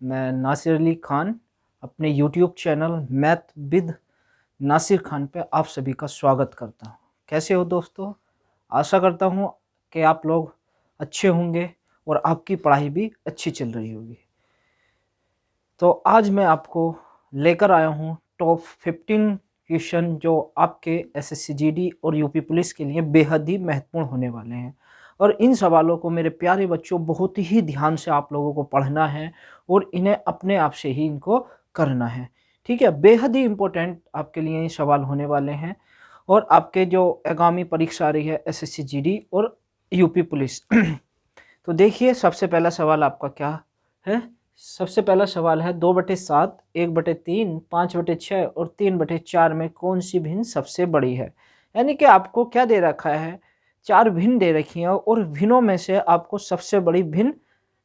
मैं नासिर अली खान अपने YouTube channel math with Nasir Khan पे आप सभी का स्वागत करता हूँ। कैसे हो दोस्तों? आशा करता हूँ कि आप लोग अच्छे होंगे और आपकी पढ़ाई भी अच्छी चल रही होगी। तो आज मैं आपको लेकर आया हूँ टॉप 15 क्वेश्चन जो आपके एसएससी जीडी और यूपी पुलिस के लिए बेहद ही महत्वपूर्ण होने वाले हैं। और इन सवालों को मेरे प्यारे बच्चों बहुत ही ध्यान से आप लोगों को पढ़ना है और इन्हें अपने आप से ही इनको करना है। ठीक है, बेहद ही इम्पोर्टेंट आपके लिए ये सवाल होने वाले हैं। और आपके जो आगामी परीक्षा आ रही है एसएससी जीडी और यूपी पुलिस तो देखिए, सबसे पहला सवाल आपका क्या है। सबसे पहला सवाल है 2/7, 1/3, 5/6 और 3/4 में कौन सी भिन्न सबसे बड़ी है। यानी कि आपको क्या दे रखा है, 4 भिन्न दे रखी हैं और भिन्नों में से आपको सबसे बड़ी भिन्न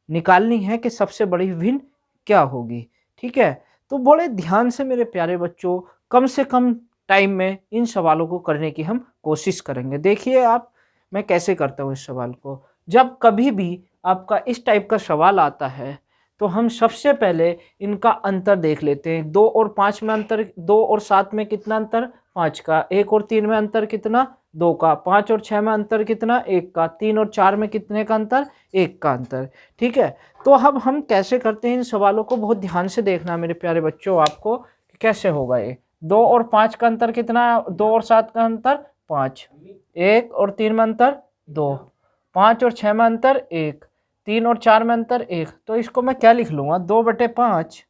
निकालनी है कि सबसे बड़ी भिन्न क्या होगी। ठीक है, तो बड़े ध्यान से मेरे प्यारे बच्चों, कम से कम टाइम में इन सवालों को करने की हम कोशिश करेंगे। देखिए आप, मैं कैसे करता हूँ इस सवाल को। जब कभी भी आपका इस टाइप का सवाल आता है तो हम सबसे पहले इनका अंतर देख लेते हैं। 2 और 5 में अंतर, 2 और 7 में कितना अंतर, 5 का। 1 और 3 में अंतर कितना, 2 का। 5 और 6 में अंतर कितना, 1 का। 3 और 4 में कितने का अंतर, 1 का अंतर। ठीक है, तो अब हम कैसे करते हैं इन सवालों को, बहुत ध्यान से देखना मेरे प्यारे बच्चों आपको कि कैसे होगा ये। 2 और 5 का अंतर कितना, 2 और 7 का अंतर 5, 1 और 3 में अंतर 2, 5 और 6 में अंतर 1, 3 और 4 में अंतर 1। तो इसको मैं क्या लिख लूँगा, 2/5।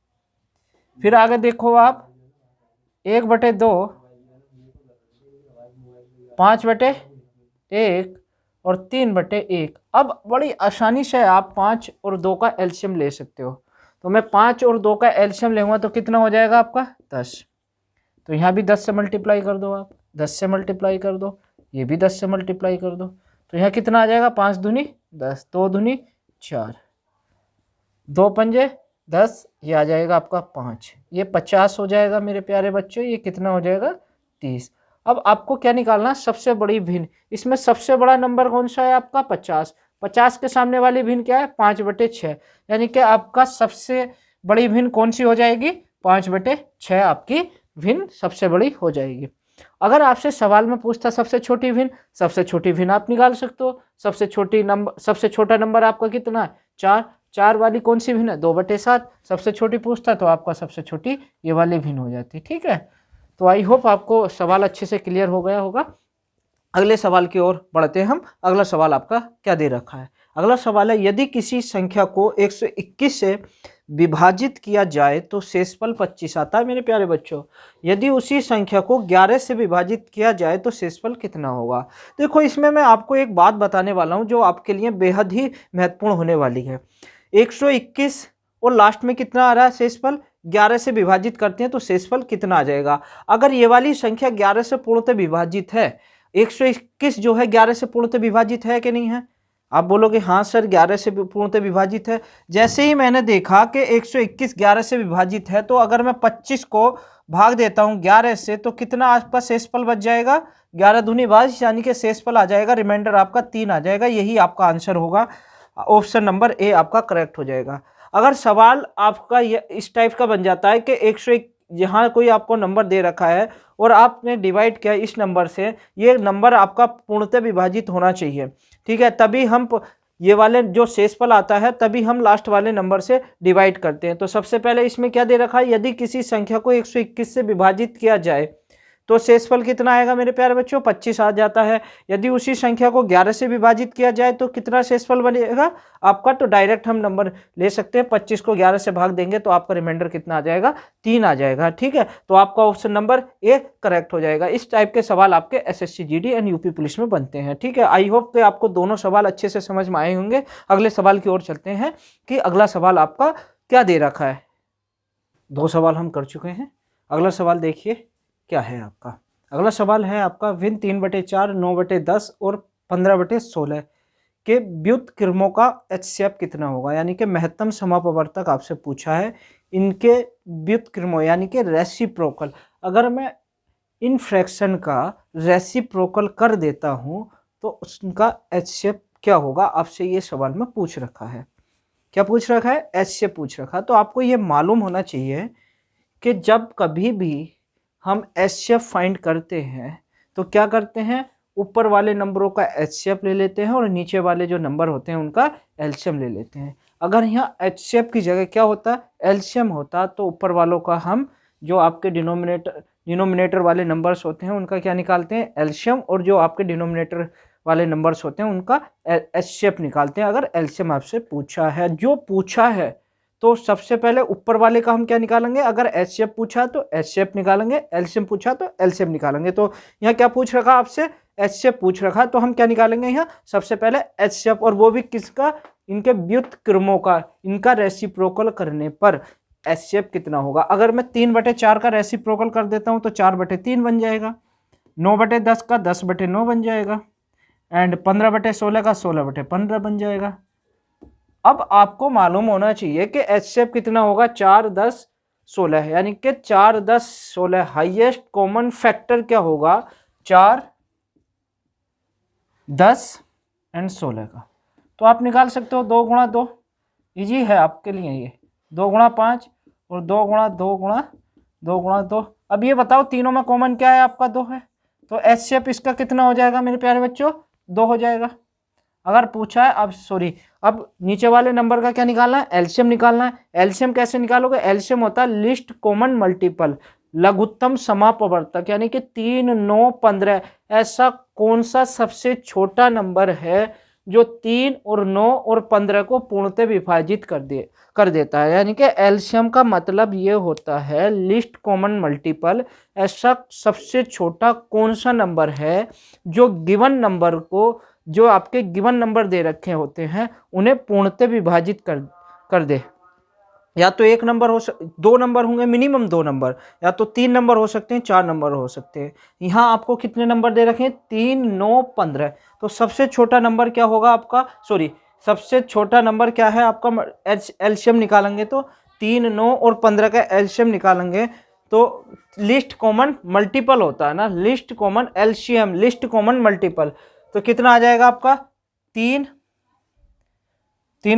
फिर आगे देखो आप, 1/2, 5/1 और 3/1। अब बड़ी आसानी से आप 5 और 2 का एलसीएम ले सकते हो। तो मैं 5 और 2 का एलसीएम लूँगा तो कितना हो जाएगा आपका, 10। तो यहाँ भी 10 से मल्टीप्लाई कर दो आप, 10 से मल्टीप्लाई कर दो, ये भी 10 से मल्टीप्लाई कर दो। तो यहाँ कितना आ जाएगा, 5 दूनी 10, 2 दूनी 4, 2 पंजे 10, ये आ जाएगा आपका 5, ये 50 हो जाएगा मेरे प्यारे बच्चों। ये कितना हो जाएगा, 30। अब आपको क्या निकालना, सबसे बड़ी भिन्न। इसमें सबसे बड़ा नंबर कौन सा है आपका, 50। 50 के सामने वाली भिन्न क्या है, 5/6। यानी कि आपका सबसे बड़ी भिन्न कौन सी हो जाएगी, 5/6 आपकी भिन्न सबसे बड़ी हो जाएगी। अगर आपसे सवाल में पूछता सबसे छोटी भिन्न, सबसे छोटी भिन्न आप निकाल सकते हो। सबसे छोटा नंबर आपका कितना है, 4। 4 वाली कौन सी भिन्न है, 2/7। सबसे छोटी पूछता तो आपका सबसे छोटी ये वाली भिन्न हो जाती। ठीक है, तो आई होप आपको सवाल अच्छे से क्लियर हो गया होगा। अगले सवाल की ओर बढ़ते हैं हम। अगला सवाल आपका क्या दे रखा है। अगला सवाल है, यदि किसी संख्या को 121 से विभाजित किया जाए तो शेषफल 25 आता है। मेरे प्यारे बच्चों, यदि उसी संख्या को 11 से विभाजित किया जाए तो शेषफल कितना होगा। देखो, इसमें मैं आपको एक बात बताने वाला हूं जो आपके लिए बेहद ही महत्वपूर्ण होने वाली है। 121 और लास्ट में कितना आ रहा है शेषफल, 11 से विभाजित करते हैं तो शेषफल कितना आ जाएगा। अगर ये वाली संख्या 11 से पूर्णतः विभाजित है, 121 जो है 11 से पूर्णतः विभाजित है कि नहीं है। आप बोलोगे हाँ सर 11 से पूर्णतः विभाजित है। जैसे ही मैंने देखा कि 121 11 से विभाजित है, तो अगर मैं 25 को भाग देता हूं 11 से तो कितना आपका शेषफल बच जाएगा, 11 दूनी 22, यानी कि शेषफल आ जाएगा, रिमाइंडर आपका 3 आ जाएगा। यही आपका आंसर होगा, ऑप्शन नंबर ए आपका करेक्ट हो जाएगा। अगर सवाल आपका इस टाइप का बन जाता है कि 101 यहाँ कोई आपको नंबर दे रखा है और आपने डिवाइड किया इस नंबर से, ये नंबर आपका पूर्णतः विभाजित होना चाहिए। ठीक है, तभी हम ये वाले जो शेषफल आता है तभी हम लास्ट वाले नंबर से डिवाइड करते हैं। तो सबसे पहले इसमें क्या दे रखा है, यदि किसी संख्या को 121 से विभाजित किया जाए तो शेषफल कितना आएगा मेरे प्यारे बच्चों, 25 आ जाता है। यदि उसी संख्या को 11 से विभाजित किया जाए तो कितना शेषफल बनेगा आपका, तो डायरेक्ट हम नंबर ले सकते हैं, 25 को 11 से भाग देंगे तो आपका रिमाइंडर कितना आ जाएगा, 3 आ जाएगा। ठीक है, तो आपका ऑप्शन नंबर ए करेक्ट हो जाएगा। इस टाइप के सवाल आपके SSC GD and UP police में बनते हैं। ठीक है, आई होप कि आपको दोनों सवाल अच्छे से समझ में आए होंगे। अगले सवाल की ओर चलते हैं कि अगला सवाल आपका क्या दे रखा है। 2 सवाल हम कर चुके हैं। अगला सवाल देखिए क्या है आपका। अगला सवाल है आपका, भिन्न 3/4, 9/10 और 15/16 के व्युत्क्रमों का HCF कितना होगा। यानी कि महत्तम समापवर्तक आपसे पूछा है, इनके व्युत्क्रमों यानी कि रेसिप्रोकल। अगर मैं इन फ्रैक्शन का रेसिप्रोकल कर देता हूं तो उसका HCF क्या होगा, आपसे ये सवाल में पूछ रखा है। क्या पूछ रखा है, एचसीएफ पूछ रखा। तो आपको ये मालूम होना चाहिए कि जब कभी भी हम एचसीएफ फाइंड करते हैं तो क्या करते हैं, ऊपर वाले नंबरों का एचसीएफ ले लेते हैं और नीचे वाले जो नंबर होते हैं उनका एलसीएम ले लेते हैं। अगर यहाँ एचसीएफ की जगह क्या होता, एलसीएम होता, तो ऊपर वालों का हम जो आपके डिनोमिनेटर वाले नंबर्स होते हैं उनका क्या निकालते हैं, एलसीएम, और जो आपके डिनोमिनेटर वाले नंबर्स होते हैं उनका एचसीएफ निकालते हैं अगर एलसीएम आपसे पूछा है। जो पूछा है तो सबसे पहले ऊपर वाले का हम क्या निकालेंगे, अगर एचसीएफ पूछा तो एचसीएफ निकालेंगे, एलसीएम पूछा तो एलसीएम निकालेंगे। तो यहाँ क्या पूछ रखा आपसे, एचसीएफ पूछ रखा, तो हम क्या निकालेंगे यहाँ सबसे पहले एचसीएफ, और वो भी किसका, इनके व्युत्क्रमों का, इनका रेसिप्रोकल करने पर एचसीएफ कितना होगा। अगर मैं 3/4 का रेसिप्रोकल कर देता हूँ तो 4/3 बन जाएगा, 9/10 का 10/9 बन जाएगा, एंड 15/16 का 16/15 बन जाएगा। अब आपको मालूम होना चाहिए कि एचसीएफ कितना होगा, 4, 10, 16, यानी कि 4, 10, 16 हाईएस्ट कॉमन फैक्टर क्या होगा, 4, 10 एंड 16 का। तो आप निकाल सकते हो 2 गुणा 2, ईजी है आपके लिए ये, 2 गुणा 5 और 2 गुणा 2 गुणा 2 गुणा 2। अब ये बताओ तीनों में कॉमन क्या है, आपका 2 है, तो एचसीएफ इसका कितना हो जाएगा मेरे प्यारे बच्चों, 2 हो जाएगा। अगर पूछा है, अब नीचे वाले नंबर का क्या निकालना है, एलसीएम निकालना है। एलसीएम कैसे निकालोगे, एलसीएम होता है लिस्ट कॉमन मल्टीपल, लघुत्तम समापवर्तक, यानी कि 3, 9, 15 ऐसा कौन सा सबसे छोटा नंबर है जो 3 और 9 और 15 को पूर्णतः विभाजित कर देता है। यानी कि एलसीएम का मतलब ये होता है लिस्ट कॉमन मल्टीपल, ऐसा सबसे छोटा कौन सा नंबर है जो गिवन नंबर को, जो आपके गिवन नंबर दे रखे होते हैं उन्हें पूर्णतः विभाजित कर दे। या तो एक नंबर दो नंबर होंगे, मिनिमम 2 नंबर, या तो 3 नंबर हो सकते हैं, 4 नंबर हो सकते हैं। यहाँ आपको कितने नंबर दे रखे हैं, 3, 9, 15। तो सबसे छोटा नंबर क्या होगा आपका, सबसे छोटा नंबर क्या है आपका, एलसीएम निकालेंगे तो 3, 9 और 15 का एलसीएम निकालेंगे तो लिस्ट कॉमन मल्टीपल होता है ना, list common LCM, list common multiple. तो कितना आ जाएगा आपका, 3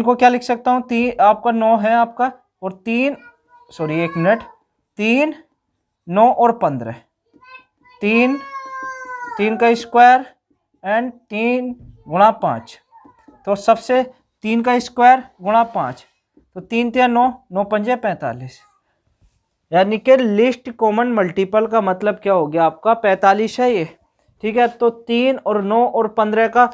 को क्या लिख सकता हूँ, 3 आपका 9 है आपका, और 3 3, 9 और 15, 3 का स्क्वायर एंड 3 गुणा 5, तो सबसे 3 का स्क्वायर गुणा 5, तो 3 3 9, 9 5 45, यानी कि लिस्ट कॉमन मल्टीपल का मतलब क्या हो गया आपका, 45 है ये, ठीक है। तो 3 और 9 और 15 का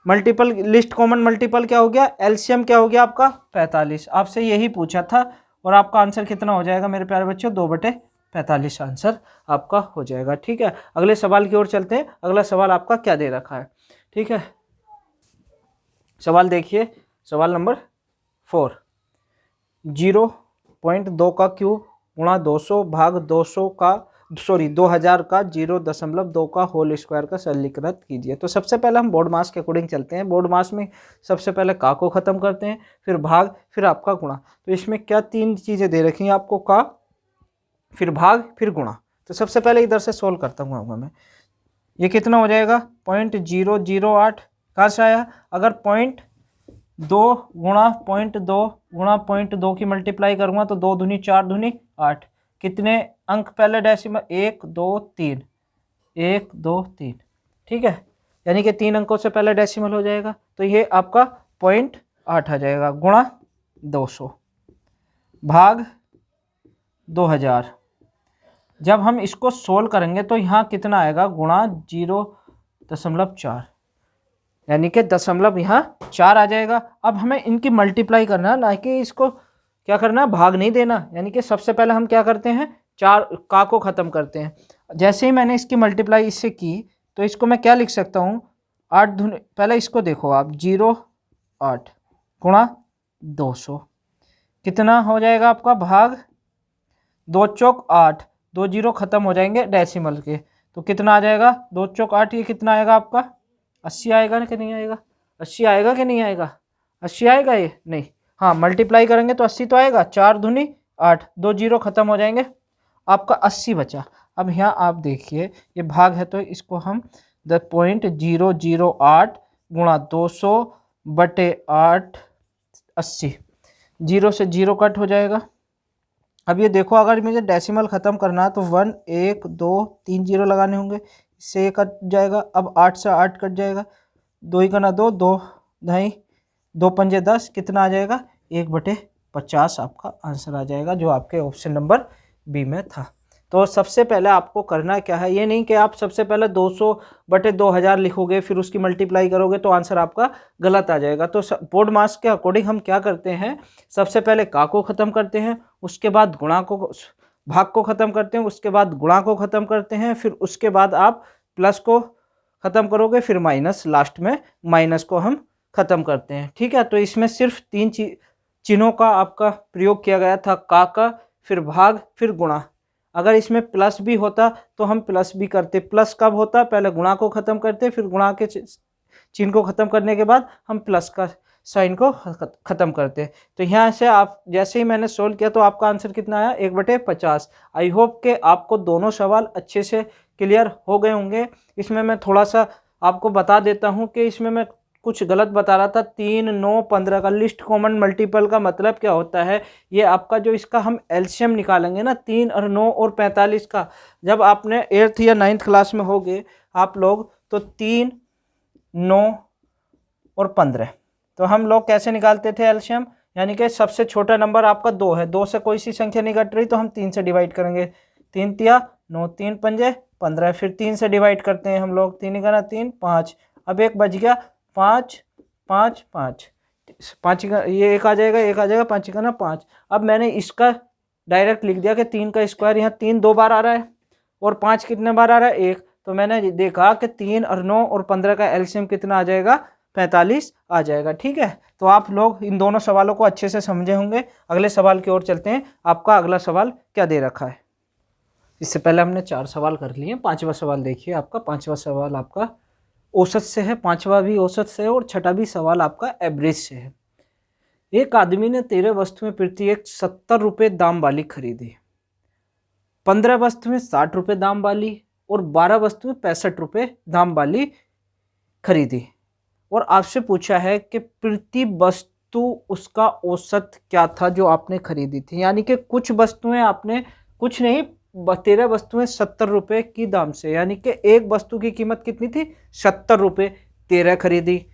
मल्टीपल, लिस्ट कॉमन मल्टीपल क्या हो गया, एलसीएम क्या हो गया आपका, 45। आपसे यही पूछा था और आपका आंसर कितना हो जाएगा मेरे प्यारे बच्चों, 2/45 आंसर आपका हो जाएगा, ठीक है। अगले सवाल की ओर चलते हैं। अगला सवाल आपका क्या दे रखा है, ठीक है। सवाल देखिए, सवाल नंबर 4, 0.2 का क्यूब गुणा 200 भाग 2000 का 0.2 का होल स्क्वायर का सरलीकृत कीजिए। तो सबसे पहले हम बोर्ड मास के अकॉर्डिंग चलते हैं। बोर्ड मास में सबसे पहले का को ख़त्म करते हैं, फिर भाग, फिर आपका गुणा। तो इसमें क्या 3 चीज़ें दे रखी हैं आपको, का, फिर भाग, फिर गुणा। तो सबसे पहले इधर से सोल्व करता हूँ मैं, ये कितना हो जाएगा, 0.008 कहाँ से आया, अगर 0.2 गुणा 0.2 गुणा 0.2 की मल्टीप्लाई करूँगा तो 2 दूनी 4 दूनी 8, कितने अंक पहले डेसिमल, 1 2 3, 1 2 3, ठीक है। यानी कि 3 अंकों से पहले डेसिमल हो जाएगा, तो ये आपका 0.8 आ जाएगा, गुणा 200 भाग 2000। जब हम इसको सोल्व करेंगे तो यहाँ कितना आएगा, गुणा 0.4, यानी कि दशमलव यहाँ 4 आ जाएगा। अब हमें इनकी मल्टीप्लाई करना, ना कि इसको क्या करना, भाग नहीं देना। यानी कि सबसे पहले हम क्या करते हैं, 4 का को ख़त्म करते हैं। जैसे ही मैंने इसकी मल्टीप्लाई इससे की तो इसको मैं क्या लिख सकता हूँ, 8 दूनी, पहले इसको देखो आप, 0.8 गुणा 200, कितना हो जाएगा आपका, भाग 2 चौक 8, 2 0 ख़त्म हो जाएंगे डेसिमल के, तो कितना आ जाएगा, 2 चौक 8, ये कितना आएगा आपका, 80 आएगा ना कि नहीं आएगा, 80 आएगा कि नहीं आएगा, 80 आएगा ये, नहीं, हाँ मल्टीप्लाई करेंगे तो 80 तो आएगा, 4 दूनी 8, 2 0 ख़त्म हो जाएंगे, आपका 80 बचा। अब यहाँ आप देखिए ये भाग है तो इसको हम 0.008 गुणा 200/8 80, 0 से 0 कट हो जाएगा। अब ये देखो, अगर मुझे डेसिमल ख़त्म करना है तो 1 1 2 3 0 लगाने होंगे, इससे ये कट जाएगा। अब 8 से 8 कट जाएगा, 2 ही करना 2 2 ढाई 2 पंजे 10, कितना आ जाएगा 1/50 आपका आंसर आ जाएगा, जो आपके ऑप्शन नंबर बी में था। तो सबसे पहले आपको करना क्या है, ये नहीं कि आप सबसे पहले 200/2000 लिखोगे फिर उसकी मल्टीप्लाई करोगे तो आंसर आपका गलत आ जाएगा। तो बोर्ड मार्क्स के अकॉर्डिंग हम क्या करते हैं, सबसे पहले का को ख़त्म करते हैं, उसके बाद गुणा को भाग को ख़त्म करते हैं, उसके बाद गुणा को ख़त्म करते हैं, फिर उसके बाद आप प्लस को ख़त्म करोगे, फिर माइनस, लास्ट में माइनस को हम ख़त्म करते हैं। ठीक है, तो इसमें सिर्फ 3 चिन्हों का आपका प्रयोग किया गया था, का, फिर भाग, फिर गुणा। अगर इसमें प्लस भी होता तो हम प्लस भी करते। प्लस कब होता, पहले गुणा को ख़त्म करते, फिर गुणा के चिन्ह को ख़त्म करने के बाद हम प्लस का साइन को ख़त्म करते। तो यहाँ से आप जैसे ही मैंने सोल्व किया तो आपका आंसर कितना आया, 1/50। आई होप के आपको दोनों सवाल अच्छे से क्लियर हो गए होंगे। इसमें मैं थोड़ा सा आपको बता देता हूँ कि इसमें मैं कुछ गलत बता रहा था। 3 9 15 का लिस्ट कॉमन मल्टीपल का मतलब क्या होता है, ये आपका जो इसका हम एलसीएम निकालेंगे ना, 3 और 9 और 45 का, जब आपने 8th या 9th क्लास में होगे आप लोग, तो 3 9 और 15, तो हम लोग कैसे निकालते थे एलसीएम, यानी कि सबसे छोटा नंबर आपका 2 है, 2 से कोई सी संख्या नहीं घट रही तो हम 3 से डिवाइड करेंगे, 3 तिया 9, 3 पंजे 15, फिर 3 से डिवाइड करते हैं हम लोग, 3 का 3 5, अब एक बच गया 5 5 5 5 का ये एक आ जाएगा, एक आ जाएगा, 5 का 5। अब मैंने इसका डायरेक्ट लिख दिया कि 3 का स्क्वायर, यहाँ 3 2 बार आ रहा है और 5 कितने बार आ रहा है, 1, तो मैंने देखा कि 3 और 9 और 15 का एलसीएम कितना आ जाएगा, 45 आ जाएगा। ठीक है, तो आप लोग इन दोनों सवालों को अच्छे से समझे होंगे। अगले सवाल की ओर चलते हैं। आपका अगला सवाल क्या दे रखा है, इससे पहले हमने 4 सवाल कर लिए, 5वां सवाल देखिए। आपका 5वां सवाल आपका औसत से है, 5वां भी औसत से है और 6ठा भी सवाल आपका एवरेज से है। एक आदमी ने 13 वस्तुएं प्रति एक 70 रुपये दाम वाली खरीदी, 15 वस्तुएं 60 रुपये दाम वाली और 12 वस्तुएं 65 रुपये दाम वाली खरीदी, और आपसे पूछा है कि प्रति वस्तु उसका औसत क्या था जो आपने खरीदी थी। यानी कि कुछ वस्तुएं आपने, कुछ नहीं, 13 वस्तुएं 70 रुपये की दाम से, यानी कि एक वस्तु की कीमत कितनी थी, 70 रुपये, 13 खरीदी।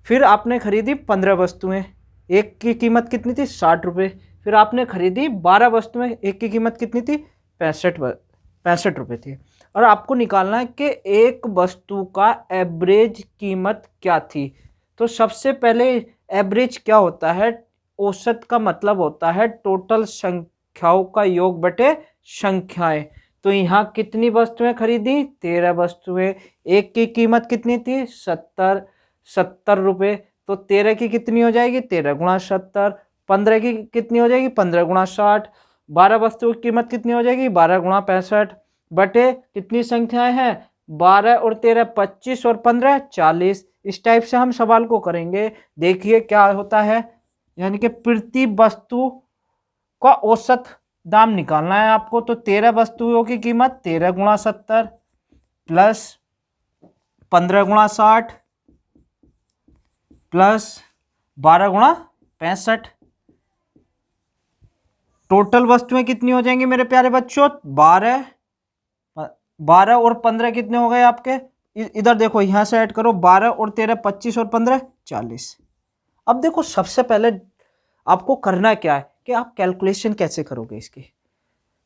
फिर आपने खरीदी 15 वस्तुएं, एक की कीमत कितनी थी, 60 रुपये। फिर आपने खरीदी 12 वस्तुएं, एक की कीमत कितनी थी, 65 रुपये थी। और आपको निकालना है कि एक वस्तु का एवरेज कीमत क्या थी। तो सबसे पहले एवरेज क्या होता है, औसत का मतलब होता है टोटल संख्याओं का योग बटे संख्याएं। तो यहाँ कितनी वस्तुएं खरीदी, 13 वस्तुएं, एक की कीमत कितनी थी, 70 रुपये, तो 13 की कितनी हो जाएगी, 13 गुणा 70, 15 की कितनी हो जाएगी, 15 गुणा 60, 12 वस्तुओं की कीमत कितनी हो जाएगी, 12 गुणा 65, बटे कितनी संख्याएं हैं, 12 और 13 25 और 15 40। इस टाइप से हम सवाल को करेंगे। देखिए क्या होता है, यानी कि प्रति वस्तु का औसत दाम निकालना है आपको। तो 13 वस्तुओं की कीमत 13 गुणा 70 प्लस 15 गुणा 60 प्लस 12 गुणा 65। टोटल वस्तुएं कितनी हो जाएंगी मेरे प्यारे बच्चों, 12 और 15 कितने हो गए आपके, इधर देखो यहां से ऐड करो, 12 और 13 25 और 15 40। अब देखो सबसे पहले आपको करना क्या है कि आप कैलकुलेशन कैसे करोगे इसकी,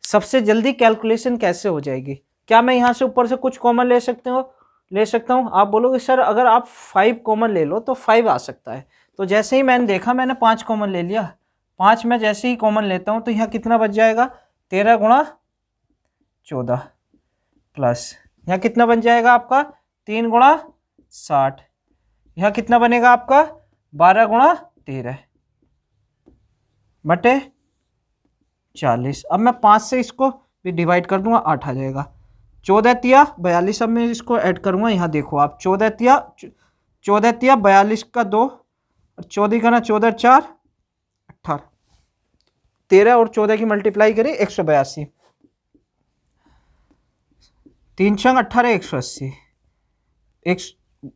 सबसे जल्दी कैलकुलेशन कैसे हो जाएगी। क्या मैं यहां से ऊपर से कुछ कॉमन ले सकता हूं, आप बोलोगे सर अगर आप 5 कॉमन ले लो तो 5 आ सकता है। तो जैसे ही मैंने देखा, मैंने 5 कॉमन ले लिया, 5 में जैसे ही कॉमन लेता हूं तो यहाँ कितना बच जाएगा, 13 गुणा 14 प्लस यहाँ कितना बन जाएगा आपका, 3 गुणा 60, यहाँ कितना बनेगा आपका, 12 गुणा 13 बटे 40। अब मैं 5 से इसको भी डिवाइड कर दूंगा, 8 आ जाएगा। 14 तिया 42, अब मैं इसको ऐड करूंगा, यहाँ देखो आप, 14 तिया 42 का 2 और 14 का ना 14 4 18, 13 और 14 की मल्टीप्लाई करें 182, 3 छंग 18 180,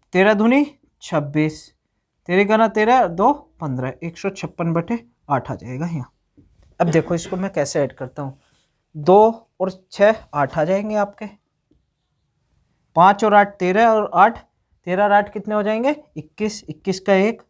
13 दूनी 26, 13 गुना 13 2 15, 156/8 आ जाएगा यहाँ। अब देखो इसको मैं कैसे ऐड करता हूँ, 2 और 6 8 आ जाएंगे आपके, 5 और 8 13 और 8 13 और 8 कितने हो जाएंगे 21, 21 का 1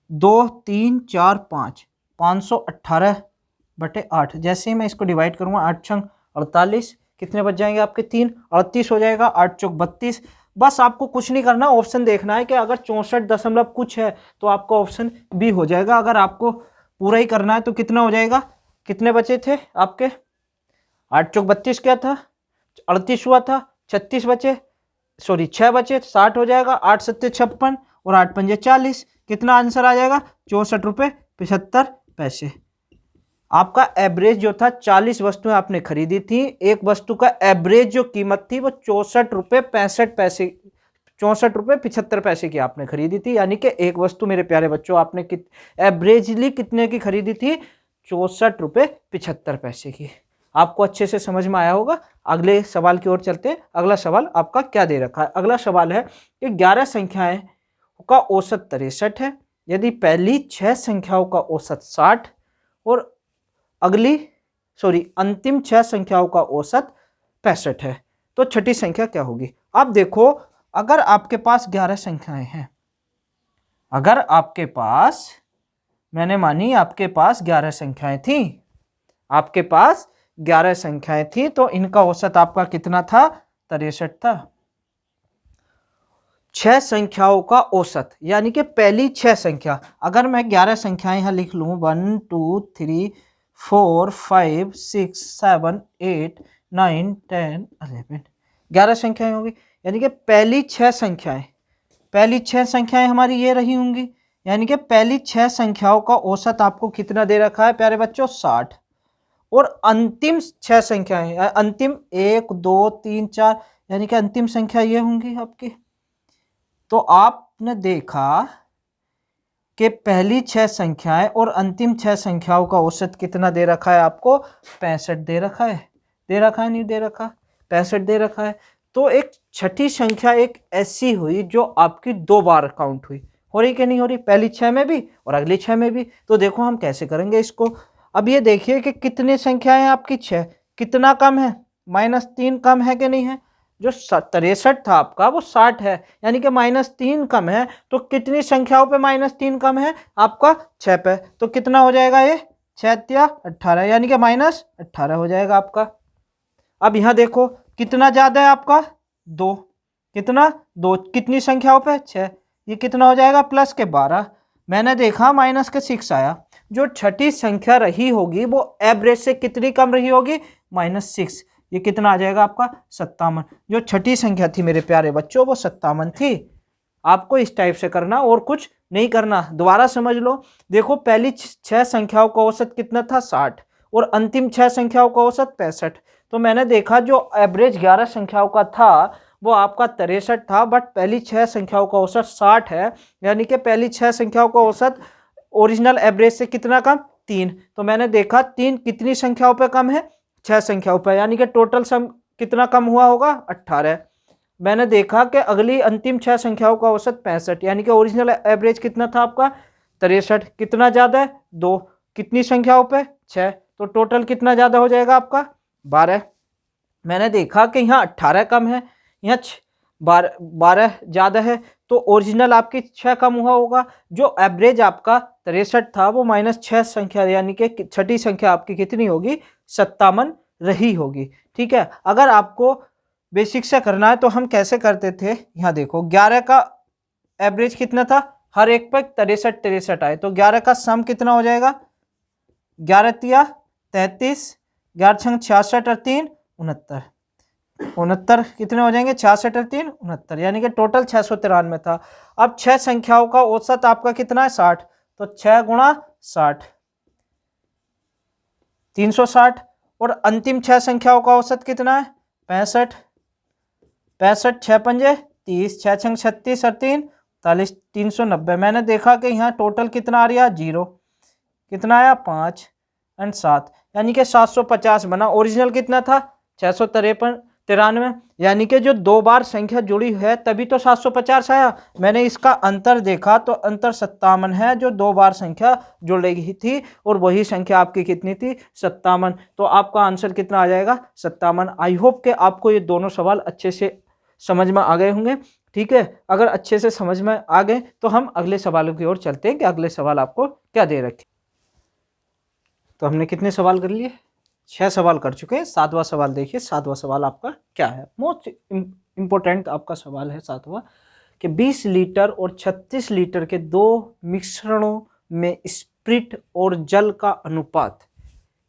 2 3 4 5, 518/8। जैसे ही मैं इसको डिवाइड करूंगा 8 छंग 48, कितने बच जाएंगे आपके 3, 38 हो जाएगा, 8 चौक 32। बस आपको कुछ नहीं करना, ऑप्शन देखना है कि अगर 64 दशमलव कुछ है तो आपका ऑप्शन बी हो जाएगा। अगर आपको पूरा ही करना है तो कितना हो जाएगा, कितने बचे थे आपके 8 चौक 32 क्या था 38 हुआ था, 36 बचे, सॉरी 6 बचे, 60 हो जाएगा, 8 सत्ते 56 और 8 पंजे 40, कितना आंसर आ जाएगा 64.75। आपका एवरेज जो था 40 वस्तुएं आपने खरीदी थी, एक वस्तु का एवरेज जो कीमत थी वो 64.65 64.75 की आपने खरीदी थी। यानी कि एक वस्तु मेरे प्यारे बच्चों आपने एवरेजली कितने की खरीदी थी 64.75 की। आपको अच्छे से समझ में आया होगा। अगले सवाल की ओर चलते हैं। अगला सवाल आपका क्या दे रखा है, अगला सवाल है कि 11 संख्याएं का औसत 63 है, यदि पहली 6 संख्याओं का औसत 60 और अंतिम 6 संख्याओं का औसत 65 है, तो छठी संख्या क्या होगी। अब देखो, अगर आपके पास 11 संख्याएं हैं, अगर आपके पास, मैंने मानी आपके पास 11 संख्याएं थी, आपके पास 11 संख्याएं थी, तो इनका औसत आपका कितना था 63 था। 6 संख्याओं का औसत यानी कि पहली 6 संख्या, अगर मैं 11 संख्याएं यहां लिख लूं 1 2 3 4 5 6 7 8 9 10 11, 11 संख्याएं होंगी। यानी कि पहली 6 संख्याएं हमारी ये रही होंगी। यानी कि पहली 6 संख्याओं का औसत आपको कितना दे रखा है प्यारे बच्चों 60, और अंतिम 6 संख्याएं, अंतिम 1 2 3 4, यानी कि अंतिम संख्या ये होंगी आपकी। तो आपने देखा कि पहली 6 संख्याएं और अंतिम 6 संख्याओं का औसत कितना दे रखा है आपको 65 दे रखा है, दे रखा है नहीं दे रखा, 65 दे रखा है। तो एक छठी संख्या एक ऐसी हुई जो आपकी 2 बार काउंट हुई, हो रही कि नहीं हो रही, पहली 6 में भी और अगली 6 में भी। तो देखो हम कैसे करेंगे इसको। अब ये देखिए कि कितनी संख्याएं आपकी 6, कितना कम है -3 कम है कि नहीं है, जो 63 था आपका वो 60 है, यानी कि -3 कम है। तो कितनी संख्याओं पे -3 कम है आपका 6 पे, तो कितना हो जाएगा ये 6 या 18, यानी कि -18 हो जाएगा आपका। अब यहां देखो कितना ज्यादा है आपका 2, कितना 2, कितनी संख्याओं पे 6, ये कितना हो जाएगा +12। मैंने देखा -6 आया, जो छठी संख्या रही होगी वो एवरेज से कितनी कम रही होगी -6, ये कितना आ जाएगा आपका 57। जो छठी संख्या थी मेरे प्यारे बच्चों वो 57 थी। आपको इस टाइप से करना और कुछ नहीं करना, दोबारा समझ लो। देखो पहली 6 संख्याओं का औसत कितना था 60 और अंतिम 6 संख्याओं का औसत 65। तो मैंने देखा जो एवरेज 11 संख्याओं का था वो आपका 63 था, बट पहली 6 संख्याओं का औसत 60 है, यानी कि पहली 6 संख्याओं का औसत ओरिजिनल एवरेज से कितना कम 3। तो मैंने देखा 3 कितनी संख्याओं पे कम है 6 संख्याओं पर, यानी कि टोटल सम कितना कम हुआ होगा 18। मैंने देखा कि अगली अंतिम 6 संख्याओं का औसत 65, यानी कि ओरिजिनल एवरेज कितना था आपका 63, कितना ज़्यादा है 2, कितनी संख्याओं पे 6, तो टोटल कितना ज़्यादा हो जाएगा आपका 12। मैंने देखा कि यहाँ 18 कम है, यहाँ 12 ज़्यादा है, तो ओरिजिनल आपकी 6 कम हुआ होगा। जो एवरेज आपका 63 था वो -6 संख्या यानी कि छठी संख्या आपकी कितनी होगी 57 रही होगी। ठीक है, अगर आपको बेसिक से करना है तो हम कैसे करते थे, यहाँ देखो 11 का एवरेज कितना था, हर एक पर 63 आए, तो 11 का सम कितना हो जाएगा 11 तिया 33, 11 छंग 66 और 3 69, 69 कितने हो जाएंगे 66 और 3 69, यानी कि टोटल 693 था। अब 6 संख्याओं का औसत आपका कितना है 60, तो 6 गुणा 60 360, और अंतिम 6 संख्याओं का औसत कितना है 65, 65 6 पंजे 30, 6 छंग 36 और 3 40, 390। मैंने देखा कि यहाँ टोटल कितना आ रहा है 0, कितना आया 5 और 7, यानी कि 750 बना। ओरिजिनल कितना था 653 93, यानी कि जो 2 बार संख्या जुड़ी है तभी तो 750 आया। मैंने इसका अंतर देखा तो अंतर 57 है, जो 2 बार संख्या जुड़ रही थी, और वही संख्या आपकी कितनी थी, 57। तो आपका आंसर कितना आ जाएगा, 57। आई होप कि आपको ये दोनों सवाल अच्छे से समझ में आ गए होंगे। ठीक है, अगर अच्छे से समझ में आ गए तो हम अगले सवालों की ओर चलते हैं कि अगले सवाल आपको क्या दे रखे। तो हमने कितने सवाल कर लिए, 6 सवाल कर चुके हैं। 7वां सवाल देखिए, 7वां सवाल आपका क्या है, मोस्ट इम्पोर्टेंट आपका सवाल है 7वां, कि 20 लीटर और 36 लीटर के 2 मिश्रणों में स्प्रिट और जल का अनुपात,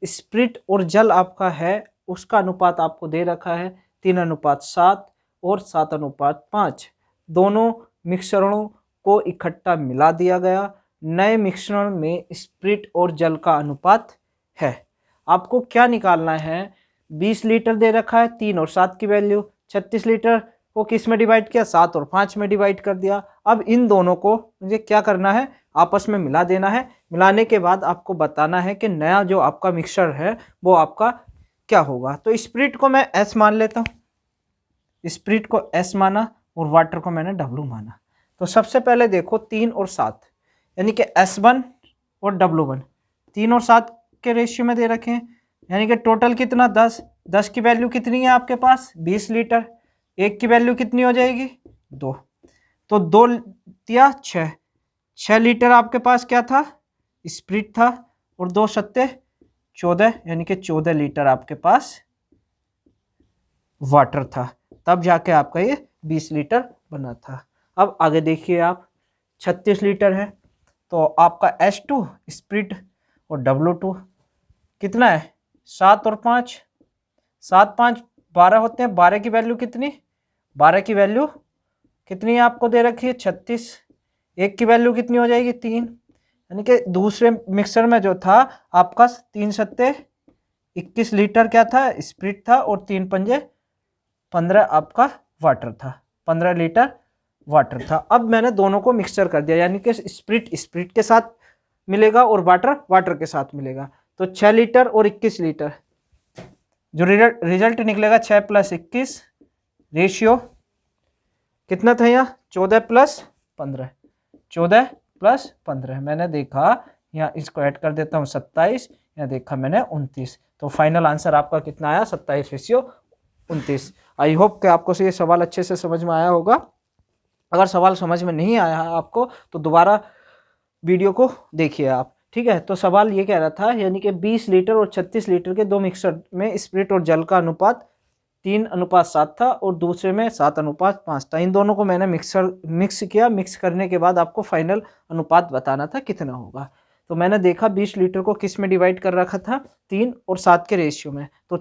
स्प्रिट और जल आपका है उसका अनुपात आपको दे रखा है 3:7 और 7:5। दोनों मिश्रणों को इकट्ठा मिला दिया गया, नए मिश्रण में स्प्रिट और जल का अनुपात है। आपको क्या निकालना है, 20 लीटर दे रखा है, 3 और 7 की वैल्यू, 36 लीटर को किस में डिवाइड किया, 7 और 5 में डिवाइड कर दिया। अब इन दोनों को मुझे क्या करना है, आपस में मिला देना है। मिलाने के बाद आपको बताना है कि नया जो आपका मिक्सचर है वो आपका क्या होगा। तो स्प्रिट को मैं S मान लेता हूँ, स्प्रिट को S माना और वाटर को मैंने W माना। तो सबसे पहले देखो 3 और 7 यानी कि S1 और W1 3 और 7 के रेशियो में दे रखे हैं, यानी कि टोटल कितना 10। 10 की वैल्यू कितनी है आपके पास, 20 लीटर। 1 की वैल्यू कितनी हो जाएगी, 2। तो 2 दिया 6 लीटर आपके पास क्या था, स्प्रिट था, और 2 सत्ते 14, यानी कि 14 लीटर आपके पास वाटर था। तब जाके आपका ये 20 लीटर बना था। अब आगे देखिए आप, 36 लीटर है तो आपका S2 स्प्रिट और W2 कितना है, 7 और 5, 7 5 12 होते हैं। 12 की वैल्यू कितनी, 12 की वैल्यू कितनी आपको दे रखी है, 36। 1 की वैल्यू कितनी हो जाएगी, 3, यानी कि दूसरे मिक्सर में जो था आपका 3 सत्ते 21 लीटर क्या था, स्प्रिट था, और 3 पंजे 15 आपका वाटर था, 15 लीटर वाटर था। अब मैंने दोनों को मिक्सचर कर दिया, यानी कि स्प्रिट स्प्रिट के साथ मिलेगा और वाटर वाटर के साथ मिलेगा। तो 6 लीटर और 21 लीटर, जो रिजल्ट निकलेगा 6 + 21, रेशियो कितना था यहाँ, 14 + 15, 14 + 15। मैंने देखा यहाँ इसको ऐड कर देता हूँ 27, यहाँ देखा मैंने 29। तो फाइनल आंसर आपका कितना आया, 27:29। आई होप कि आपको ये सवाल अच्छे से समझ में आया होगा। अगर सवाल समझ में नहीं आया है आपको तो दोबारा वीडियो को देखिए आप। ठीक है, तो सवाल ये कह रहा था, यानी कि 20 लीटर और 36 लीटर के 2 मिक्सर में स्प्रिट और जल का अनुपात 3:7 था और दूसरे में 7:5 था। इन दोनों को मैंने मिक्स किया। मिक्स करने के बाद आपको फाइनल अनुपात बताना था कितना होगा। तो मैंने देखा 20 लीटर को किस में डिवाइड कर रखा था, 3 और 7 के रेशियो में। तो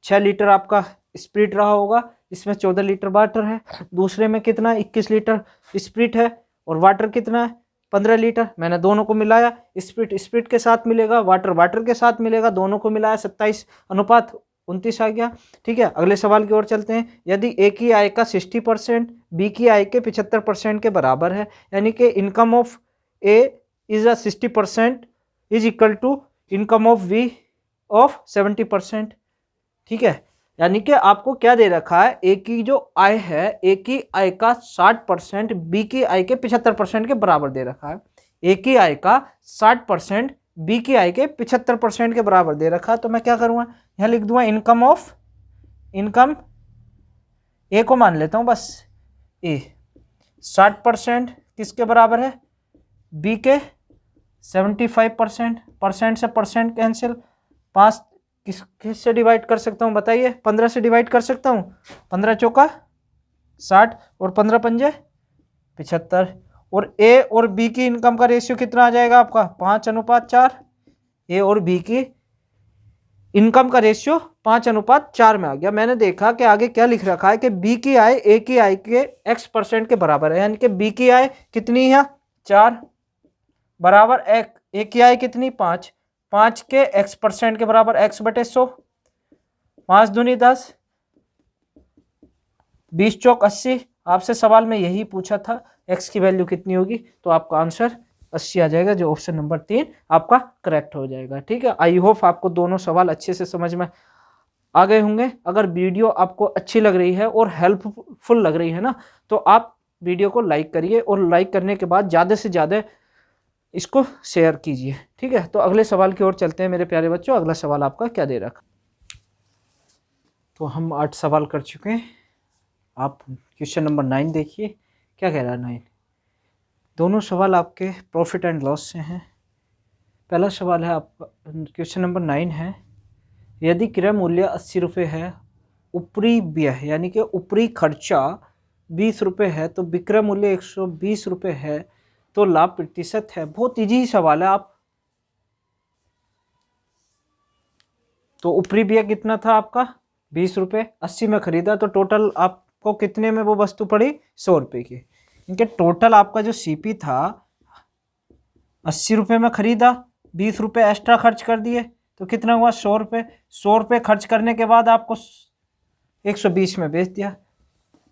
6 लीटर आपका स्प्रिट रहा होगा, इसमें 14 लीटर वाटर है। दूसरे में कितना, 21 लीटर स्प्रिट है, और वाटर कितना है, 15 लीटर। मैंने दोनों को मिलाया, स्प्रिट स्प्रिट के साथ मिलेगा, वाटर वाटर के साथ मिलेगा, दोनों को मिलाया 27:29 आ गया। ठीक है, अगले सवाल की ओर चलते हैं। यदि ए की आय का 60% बी की आय के 75% के बराबर है, यानी कि income of A is 60% is equal to income of B of 70%। ठीक है, यानी कि आपको क्या दे रखा है, ए की जो आय है, ए की आय का 60% बी की आय के 75% के बराबर दे रखा है। ए की आय का 60% बी की आय के 75% के बराबर दे रखा है। तो मैं क्या करूँगा, यहाँ लिख दूंगा इनकम ए को मान लेता हूँ बस, ए 60% किसके बराबर है, बी के 75%। परसेंट से परसेंट कैंसिल, 5 किससे डिवाइड कर सकता हूँ बताइए, 15 से डिवाइड कर सकता हूँ। 15 चौका 60 और 15 पंजे 75। और ए और बी की इनकम का रेशियो कितना आ जाएगा आपका, 5:4। ए और बी की इनकम का रेशियो 5:4 में आ गया। मैंने देखा कि आगे क्या लिख रखा है कि बी की आय ए की आय के x% के बराबर है, यानी कि बी की आय कितनी है, 4 बराबर ए की आय कितनी, 5 के x% के बराबर x/100, 5 दूनी 10, 20 चौक 80। आपसे सवाल में यही पूछा था x की वैल्यू कितनी होगी, तो आपका आंसर 80 आ जाएगा, जो ऑप्शन नंबर 3 आपका करेक्ट हो जाएगा। ठीक है, आई होप आपको दोनों सवाल अच्छे से समझ में आ गए होंगे। अगर वीडियो आपको अच्छी लग रही है और हेल्पफुल लग रही है ना, तो आप वीडियो को लाइक करिए और लाइक करने के बाद ज़्यादा से ज़्यादा इसको शेयर कीजिए। ठीक है, तो अगले सवाल की ओर चलते हैं मेरे प्यारे बच्चों। अगला सवाल आपका क्या दे रखा। तो हम 8 सवाल कर चुके हैं। आप क्वेश्चन नंबर 9 देखिए, क्या कह रहा है 9। दोनों सवाल आपके प्रॉफिट एंड लॉस से हैं। पहला सवाल है आपका, क्वेश्चन नंबर 9 है, यदि क्रय मूल्य 80 रुपये है, ऊपरी व्यय यानी कि ऊपरी खर्चा 20 रुपये है, तो विक्रय मूल्य 120 रुपये है, तो लाभ प्रतिशत है। बहुत इजी सवाल है। आप तो ऊपरी व्यय कितना था आपका 20 रुपये, 80 में खरीदा, तो टोटल आपको कितने में वो वस्तु पड़ी 100 रुपये की। इनके टोटल आपका जो सीपी था 80 रुपये में खरीदा, 20 रुपये एक्स्ट्रा खर्च कर दिए, तो कितना हुआ 100 रुपये। 100 रुपये खर्च करने के बाद आपको 120 में बेच दिया,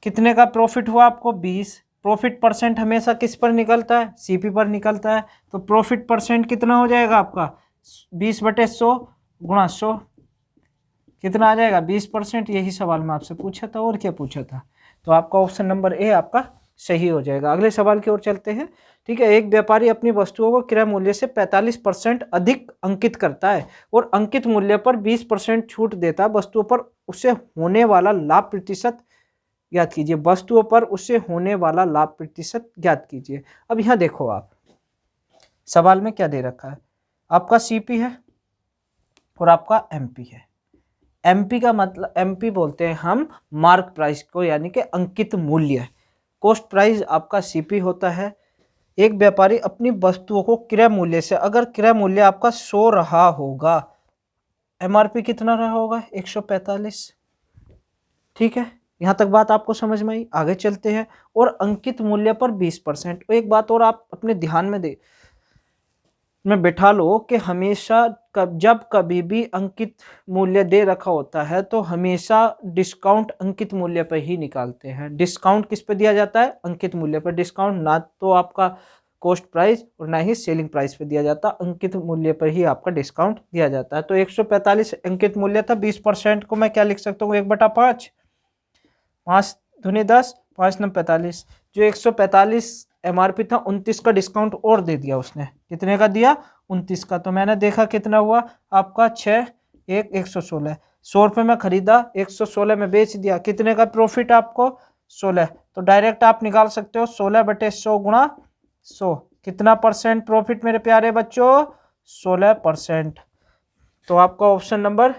कितने का प्रॉफिट हुआ आपको 20। प्रॉफिट परसेंट हमेशा किस पर निकलता है, सीपी पर निकलता है, तो प्रॉफिट परसेंट कितना हो जाएगा आपका 20/100 गुणा 100, कितना आ जाएगा 20%। यही सवाल मैं आपसे पूछा था, और क्या पूछा था, तो आपका ऑप्शन नंबर ए आपका सही हो जाएगा। अगले सवाल की ओर चलते हैं। ठीक है, एक व्यापारी अपनी वस्तुओं को क्रय मूल्य से 45% अधिक अंकित करता है और अंकित मूल्य पर 20% छूट देता है। वस्तुओं पर उससे होने वाला लाभ प्रतिशत ज्ञात कीजिए। वस्तुओं पर उससे होने वाला लाभ प्रतिशत ज्ञात कीजिए। अब यहाँ देखो, आप सवाल में क्या दे रखा है, आपका सीपी है और आपका एमपी है। एमपी का मतलब, एमपी बोलते हैं हम मार्क प्राइस को, यानी कि अंकित मूल्य। कॉस्ट प्राइस आपका सीपी होता है। एक व्यापारी अपनी वस्तुओं को क्रय मूल्य से, अगर क्रय मूल्य आपका 100 रहा होगा, एमआरपी कितना रहा होगा 145। ठीक है, यहां तक बात आपको समझ में आई। आगे चलते हैं, और अंकित मूल्य पर 20%। एक बात और आप अपने ध्यान में बैठा लो कि हमेशा जब कभी भी अंकित मूल्य दे रखा होता है, तो हमेशा डिस्काउंट अंकित मूल्य पर ही निकालते हैं। डिस्काउंट किस पे दिया जाता है, अंकित मूल्य पर। डिस्काउंट ना तो आपका कॉस्ट प्राइस और ना ही सेलिंग प्राइस पे दिया जाता, अंकित मूल्य पर ही आपका डिस्काउंट दिया जाता है। तो 145 अंकित मूल्य था, 20% को मैं क्या लिख सकता हूँ 1/5, 5 दूनी 10, 5 9 45। जो 145 एमआरपी था, 29 का डिस्काउंट और दे दिया उसने। कितने का दिया 29 का। तो मैंने देखा कितना हुआ आपका 6 1 116। 100 रुपये में खरीदा, 116 में बेच दिया, कितने का प्रॉफिट आपको 16। तो डायरेक्ट आप निकाल सकते हो 16/100 गुणा 100, कितना परसेंट प्रॉफिट मेरे प्यारे बच्चों 16%। तो आपका ऑप्शन नंबर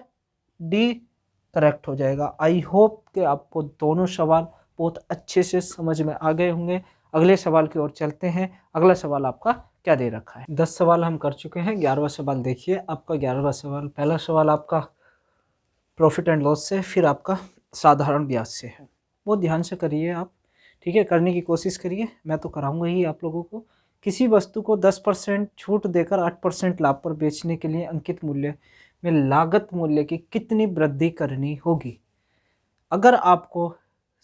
डी करेक्ट हो जाएगा। आई होप कि आपको दोनों सवाल बहुत अच्छे से समझ में आ गए होंगे। अगले सवाल की ओर चलते हैं। अगला सवाल आपका क्या दे रखा है। 10 सवाल हम कर चुके हैं। 11वां सवाल देखिए, आपका 11वां सवाल। पहला सवाल आपका प्रॉफिट एंड लॉस से, फिर आपका साधारण ब्याज से है। वो ध्यान से करिए आप, ठीक है, करने की कोशिश करिए। मैं तो कराऊंगा ही आप लोगों को। किसी वस्तु को 10% छूट देकर 8% लाभ पर बेचने के लिए अंकित मूल्य में लागत मूल्य की कितनी वृद्धि करनी होगी। अगर आपको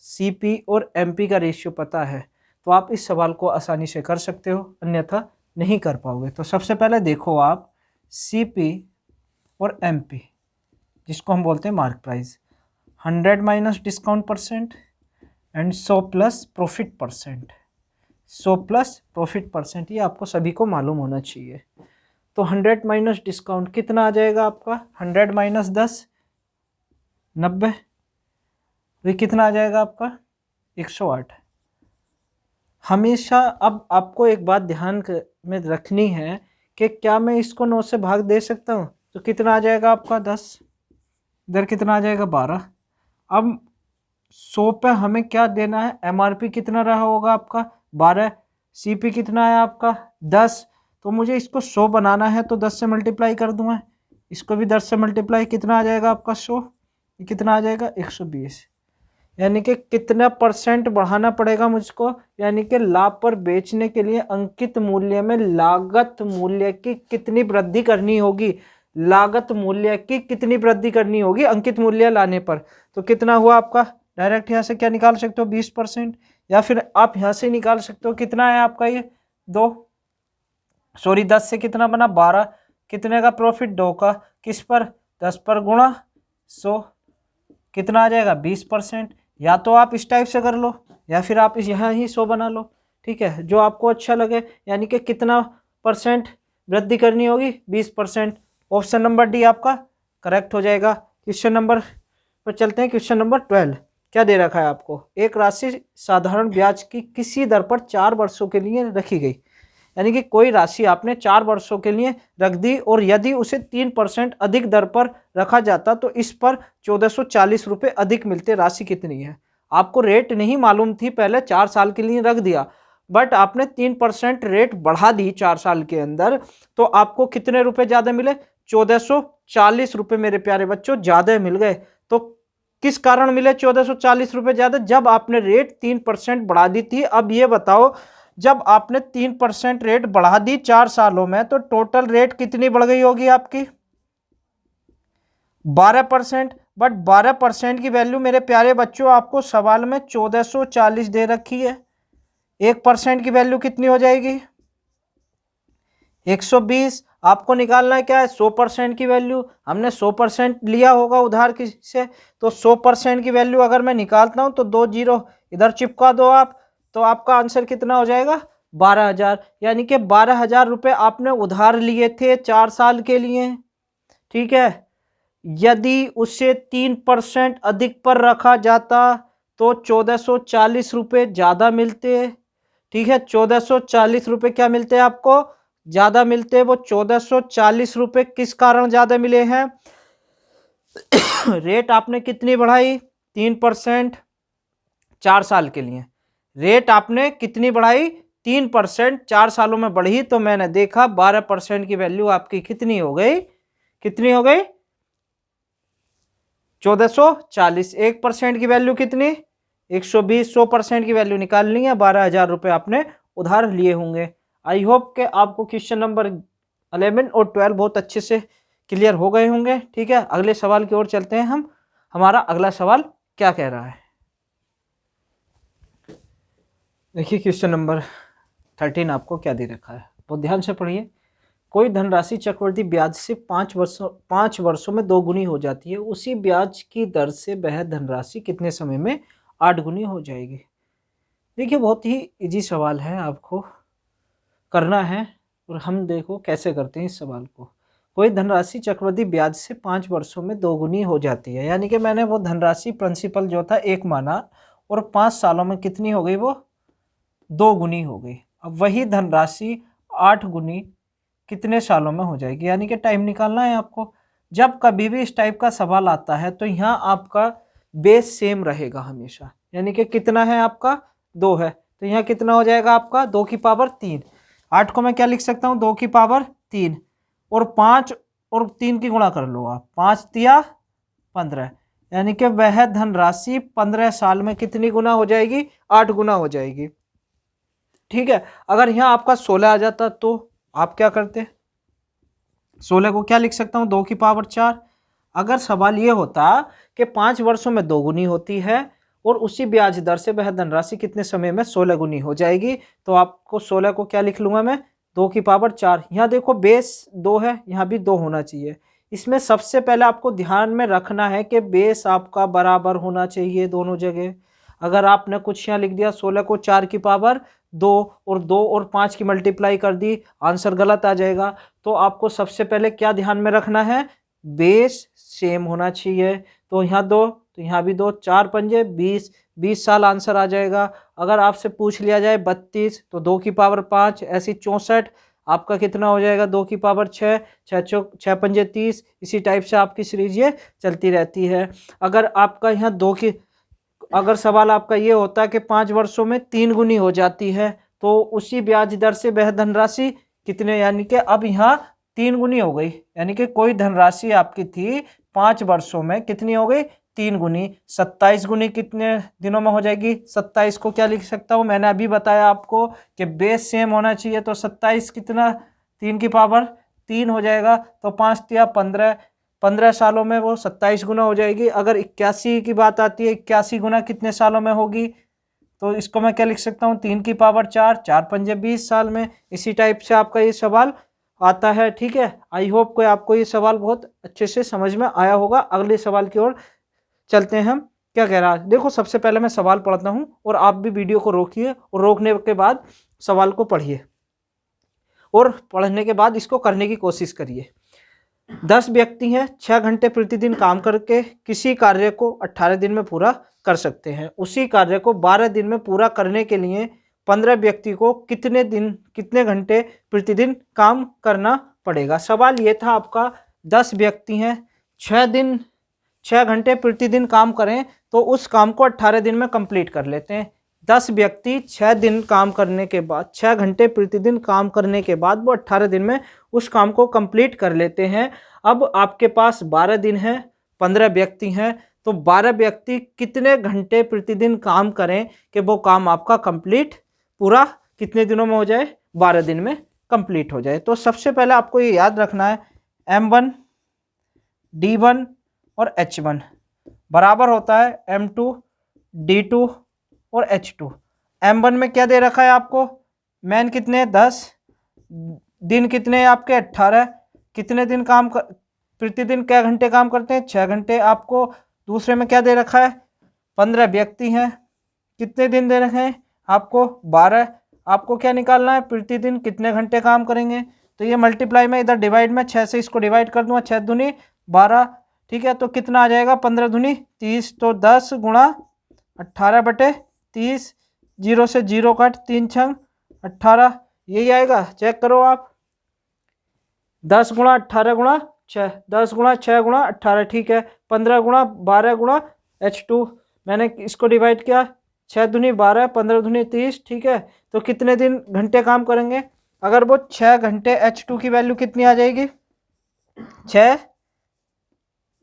सीपी और एमपी का रेशियो पता है, तो आप इस सवाल को आसानी से कर सकते हो, अन्यथा नहीं कर पाओगे। तो सबसे पहले देखो आप, सीपी और एमपी, जिसको हम बोलते हैं mark price, 100 minus discount percent and 100 plus profit percent. 100 plus profit percent, ये आपको सभी को मालूम होना चाहिए। तो 100 माइनस डिस्काउंट कितना आ जाएगा आपका, 100 माइनस 10 90, ये कितना आ जाएगा आपका 108। हमेशा अब आपको एक बात ध्यान में रखनी है कि क्या मैं इसको 9 से भाग दे सकता हूँ, तो कितना आ जाएगा आपका 10, इधर कितना आ जाएगा 12। अब 100 पे हमें क्या देना है, एमआरपी कितना रहा होगा आपका 12, सीपी कितना है आपका 10, तो मुझे इसको 100 बनाना है, तो 10 से मल्टीप्लाई कर दूंगा, इसको भी 10 से मल्टीप्लाई, कितना आ जाएगा आपका 100, कितना आ जाएगा 120। यानी कि कितना परसेंट बढ़ाना पड़ेगा मुझको, यानी कि लाभ पर बेचने के लिए अंकित मूल्य में लागत मूल्य की कितनी वृद्धि करनी होगी, लागत मूल्य की कितनी वृद्धि करनी होगी अंकित मूल्य लाने पर। तो कितना हुआ आपका, डायरेक्ट यहाँ से क्या निकाल सकते हो 20%, या फिर आप यहाँ से निकाल सकते हो, कितना है आपका ये 10 से कितना बना 12, कितने का प्रॉफिट 2 का, किस पर 10 पर गुणा 100, कितना आ जाएगा 20%। या तो आप इस टाइप से कर लो या फिर आप इस यहाँ ही 100 बना लो, ठीक है, जो आपको अच्छा लगे। यानी कि कितना परसेंट वृद्धि करनी होगी, 20%। ऑप्शन नंबर डी आपका करेक्ट हो जाएगा। क्वेश्चन नंबर पर चलते हैं। क्वेश्चन नंबर 12 क्या दे रखा है आपको, एक राशि साधारण ब्याज की किसी दर पर 4 वर्षों के लिए रखी गई। यानी कि कोई राशि आपने 4 वर्षों के लिए रख दी और यदि उसे 3% अधिक दर पर रखा जाता तो इस पर 1440 रुपये अधिक मिलते। राशि कितनी है? आपको रेट नहीं मालूम थी, पहले 4 साल के लिए रख दिया, बट आपने 3% रेट बढ़ा दी 4 साल के अंदर, तो आपको कितने रुपए ज्यादा मिले? 1440 रुपये मेरे प्यारे बच्चों ज्यादा मिल गए। तो किस कारण मिले 1440 रुपये ज्यादा? जब आपने रेट 3% बढ़ा दी थी। अब ये बताओ, जब आपने 3% रेट बढ़ा दी 4 सालों में, तो टोटल रेट कितनी बढ़ गई होगी आपकी? 12%। बट 12% की वैल्यू मेरे प्यारे बच्चों आपको सवाल में 1440 दे रखी है। 1% की वैल्यू कितनी हो जाएगी? 120। आपको निकालना है क्या है? 100% की वैल्यू। हमने 100% लिया होगा उधार से, तो 100% की वैल्यू अगर मैं निकालता हूं तो 2 जीरो इधर चिपका दो आप, तो आपका आंसर कितना हो जाएगा? 12,000। यानी कि 12,000 रुपये आपने उधार लिए थे 4 साल के लिए, ठीक है। यदि उसे 3% अधिक पर रखा जाता तो 1440 रुपये ज्यादा मिलते, ठीक है। 1440 रुपये क्या मिलते हैं आपको? ज्यादा मिलते हैं। वो 1440 रुपये किस कारण ज्यादा मिले हैं? रेट आपने कितनी बढ़ाई? 3%। 4 साल के लिए रेट आपने कितनी बढ़ाई? 3%। 4 सालों में बढ़ी तो मैंने देखा 12% की वैल्यू आपकी कितनी हो गई? कितनी हो गई? 1440। 1% की वैल्यू कितनी? 120। 100% की वैल्यू निकालनी है। 12,000 रुपये आपने उधार लिए होंगे। आई होप के आपको क्वेश्चन नंबर 11 और 12 बहुत अच्छे से क्लियर हो गए होंगे, ठीक है। अगले सवाल की ओर चलते हैं हम। हमारा अगला सवाल क्या कह रहा है, देखिए क्वेश्चन नंबर 13 आपको क्या दे रखा है, बहुत ध्यान से पढ़िए। कोई धनराशि चक्रवृद्धि ब्याज से 5 वर्षों में 2 गुनी हो जाती है, उसी ब्याज की दर से वह धनराशि कितने समय में 8 गुनी हो जाएगी। देखिए बहुत ही इजी सवाल है, आपको करना है और हम देखो कैसे करते हैं इस सवाल को। कोई धनराशि चक्रवृद्धि ब्याज से 5 वर्षों में 2 गुनी हो जाती है, यानी कि मैंने वो धनराशि प्रिंसिपल जो था 1 माना और 5 सालों में कितनी हो गई? वो 2 गुनी हो गई। अब वही धनराशि 8 गुनी कितने सालों में हो जाएगी, यानी कि टाइम निकालना है आपको। जब कभी भी इस टाइप का सवाल आता है तो यहाँ आपका बेस सेम रहेगा हमेशा, यानी कि कितना है आपका? 2 है, तो यहाँ कितना हो जाएगा आपका? 2 की पावर 3। 8 को मैं क्या लिख सकता हूँ? 2 की पावर 3 और 5 और 3 की गुणा कर लो आप, 5 तिया 15, यानी कि वह धनराशि 15 साल में कितनी गुना हो जाएगी? 8 गुना हो जाएगी, ठीक है। अगर यहाँ आपका 16 आ जाता तो आप क्या करते? 16 को क्या लिख सकता हूँ? 2 की पावर 4। अगर सवाल ये होता कि 5 वर्षों में 2 गुनी होती है और उसी ब्याज दर से वह धनराशि कितने समय में 16 गुनी हो जाएगी, तो आपको 16 को क्या लिख लूंगा मैं? 2 की पावर 4। यहाँ देखो बेस 2 है, यहाँ भी 2 होना चाहिए। इसमें सबसे पहले आपको ध्यान में रखना है कि बेस आपका बराबर होना चाहिए दोनों जगह। अगर आपने कुछ यहाँ लिख दिया 16 को 4 की पावर 2 और 2 और 5 की मल्टीप्लाई कर दी, आंसर गलत आ जाएगा। तो आपको सबसे पहले क्या ध्यान में रखना है? बेस सेम होना चाहिए। तो यहाँ 2 तो यहाँ भी 2, 4 पंजे 20, 20 साल आंसर आ जाएगा। अगर आपसे पूछ लिया जाए 32 तो 2 की पावर 5, ऐसी 64 आपका कितना हो जाएगा? 2 की पावर 6, 6 पंजे 30। इसी टाइप से आपकी सीरीज ये चलती रहती है। अगर आपका यहाँ 2 की, अगर सवाल आपका ये होता है कि 5 वर्षों में 3 गुनी हो जाती है तो उसी ब्याज दर से वह धनराशि कितने, यानी कि अब यहाँ 3 गुनी हो गई, यानी कि कोई धनराशि आपकी थी 5 वर्षों में कितनी हो गई? 3 गुनी। 27 गुनी कितने दिनों में हो जाएगी? 27 को क्या लिख सकता हूँ? मैंने अभी बताया आपको कि बेस सेम होना चाहिए, तो 27 कितना? 3 की पावर 3 हो जाएगा। तो 5 तिया 15, 15 सालों में वो 27 गुना हो जाएगी। अगर 81 की बात आती है, 81 गुना कितने सालों में होगी? तो इसको मैं क्या लिख सकता हूँ? 3 की पावर 4, 4 पंजे 20 साल में। इसी टाइप से आपका ये सवाल आता है, ठीक है। आई होप को आपको ये सवाल बहुत अच्छे से समझ में आया होगा। अगले सवाल की ओर चलते हैं हम क्या कह रहा है। देखो सबसे पहले मैं सवाल पढ़ता हूँ और आप भी वीडियो को रोकिए और रोकने के बाद सवाल को पढ़िए और पढ़ने के बाद इसको करने की कोशिश करिए। 10 व्यक्ति हैं, 6 घंटे प्रतिदिन काम करके किसी कार्य को 18 दिन में पूरा कर सकते हैं। उसी कार्य को 12 दिन में पूरा करने के लिए 15 व्यक्ति को कितने घंटे प्रतिदिन काम करना पड़ेगा। सवाल ये था आपका 10 व्यक्ति हैं, 6 घंटे प्रतिदिन काम करें तो उस काम को 18 दिन में कंप्लीट कर लेते हैं। 10 व्यक्ति 6 दिन काम करने के बाद 6 घंटे प्रतिदिन काम करने के बाद वो 18 दिन में उस काम को कंप्लीट कर लेते हैं। अब आपके पास 12 दिन है, 15 व्यक्ति हैं, तो 12 व्यक्ति कितने घंटे प्रतिदिन काम करें कि वो काम आपका कंप्लीट पूरा कितने दिनों में हो जाए, 12 दिन में कंप्लीट हो जाए। तो सबसे पहले आपको ये याद रखना है M1 D1 और H1 बराबर होता है M2 D2 और H2। M1 में क्या दे रखा है आपको, मैन कितने 10, दिन कितने आपके 18, कितने दिन काम कर प्रतिदिन क्या घंटे काम करते हैं 6 घंटे। आपको दूसरे में क्या दे रखा है 15 व्यक्ति हैं, कितने दिन दे रखे हैं आपको 12। आपको क्या निकालना है प्रतिदिन कितने घंटे काम करेंगे, तो ये मल्टीप्लाई में इधर डिवाइड में 6 से इसको डिवाइड कर दूंगा, 6 दूनी 12, ठीक है। तो कितना आ जाएगा 15 दूनी 30, तो 10 गुणा 18/30, 0 से 0 कट, 3 छंग 18, यही आएगा। चेक करो आप, 10 गुणा 18 गुणा 6, 10 गुणा 6 गुणा 18, ठीक है। 15 गुणा 12 गुणा H2, मैंने इसको डिवाइड किया, 6 दूनी 12, 15 दूनी 30, ठीक है। तो कितने दिन घंटे काम करेंगे, अगर वो 6 घंटे H2 की वैल्यू कितनी आ जाएगी 6